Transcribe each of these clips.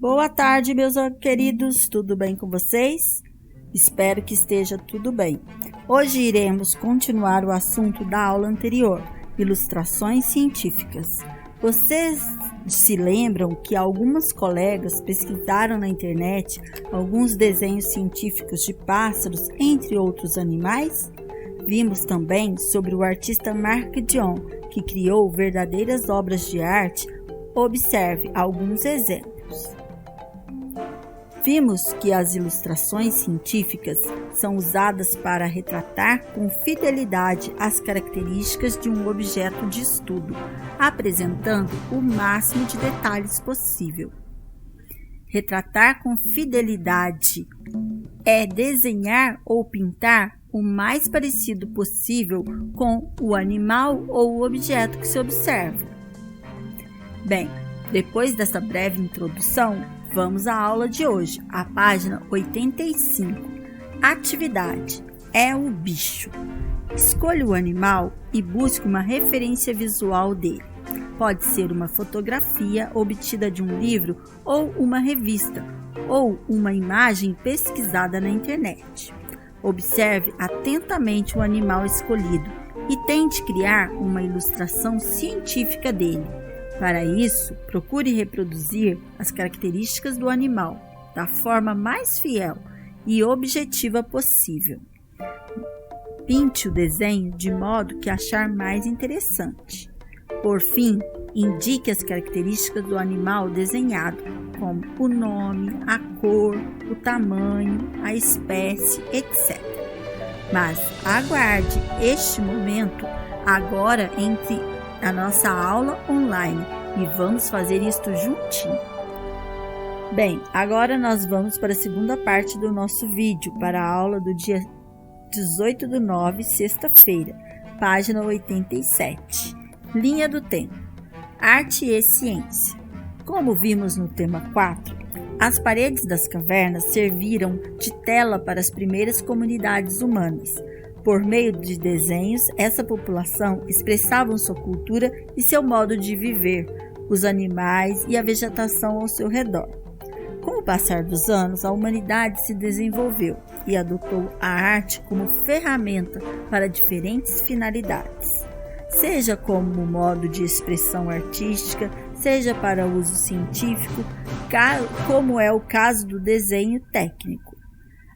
Boa tarde, meus queridos, tudo bem com vocês? Espero que esteja tudo bem. Hoje iremos continuar o assunto da aula anterior, ilustrações científicas. Vocês se lembram que algumas colegas pesquisaram na internet alguns desenhos científicos de pássaros, entre outros animais? Vimos também sobre o artista Mark Dion, que criou verdadeiras obras de arte. Observe alguns exemplos. Vimos que as ilustrações científicas são usadas para retratar com fidelidade as características de um objeto de estudo, apresentando o máximo de detalhes possível. Retratar com fidelidade é desenhar ou pintar o mais parecido possível com o animal ou o objeto que se observa. Bem, depois dessa breve introdução, vamos à aula de hoje, a página 85. Atividade: é o bicho. Escolha o animal e busque uma referência visual dele. Pode ser uma fotografia obtida de um livro ou uma revista, ou uma imagem pesquisada na internet. Observe atentamente o animal escolhido e tente criar uma ilustração científica dele. Para isso, procure reproduzir as características do animal da forma mais fiel e objetiva possível. Pinte o desenho de modo que achar mais interessante. Por fim, indique as características do animal desenhado, como o nome, a cor, o tamanho, a espécie, etc. Mas aguarde este momento agora entre a nossa aula online e vamos fazer isto juntinho. Bem, agora nós vamos para a segunda parte do nosso vídeo, para a aula do dia 18/9, sexta-feira, página 87. Linha do tempo. Arte e ciência. Como vimos no tema 4, as paredes das cavernas serviram de tela para as primeiras comunidades humanas. Por meio de desenhos, essa população expressava sua cultura e seu modo de viver, os animais e a vegetação ao seu redor. Com o passar dos anos, a humanidade se desenvolveu e adotou a arte como ferramenta para diferentes finalidades, seja como modo de expressão artística, seja para uso científico, como é o caso do desenho técnico.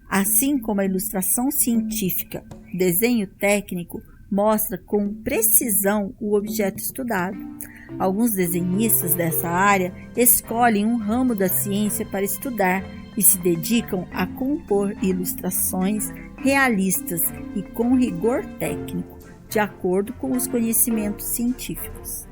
Assim como a ilustração científica, o desenho técnico mostra com precisão o objeto estudado. Alguns desenhistas dessa área escolhem um ramo da ciência para estudar e se dedicam a compor ilustrações realistas e com rigor técnico, de acordo com os conhecimentos científicos.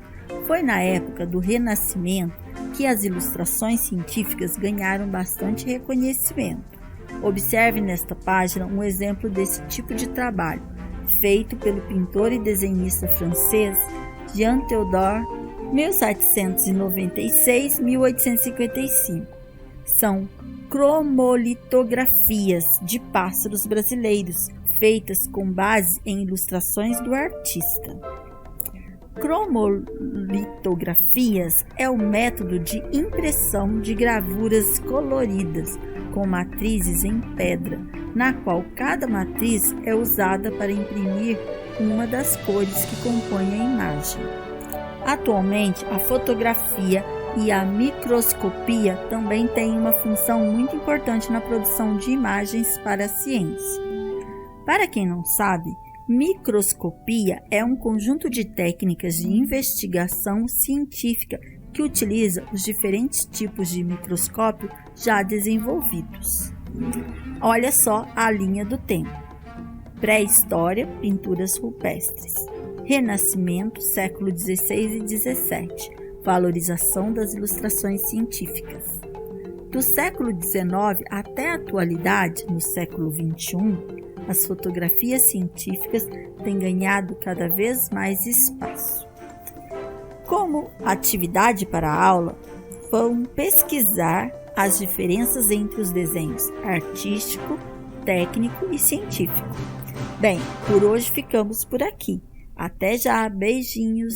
Foi na época do Renascimento que as ilustrações científicas ganharam bastante reconhecimento. Observe nesta página um exemplo desse tipo de trabalho, feito pelo pintor e desenhista francês Jean Théodore, 1796-1855. São cromolitografias de pássaros brasileiros, feitas com base em ilustrações do artista. Cromolitografias é o método de impressão de gravuras coloridas com matrizes em pedra, na qual cada matriz é usada para imprimir uma das cores que compõem a imagem. Atualmente, a fotografia e a microscopia também têm uma função muito importante na produção de imagens para a ciência. Para quem não sabe, microscopia é um conjunto de técnicas de investigação científica que utiliza os diferentes tipos de microscópio já desenvolvidos. Olha só a linha do tempo. Pré-história, pinturas rupestres. Renascimento, século XVI e XVII, valorização das ilustrações científicas. Do século XIX até a atualidade, no século XXI, as fotografias científicas têm ganhado cada vez mais espaço. Como atividade para a aula, vão pesquisar as diferenças entre os desenhos artístico, técnico e científico. Bem, por hoje ficamos por aqui. Até já, beijinhos!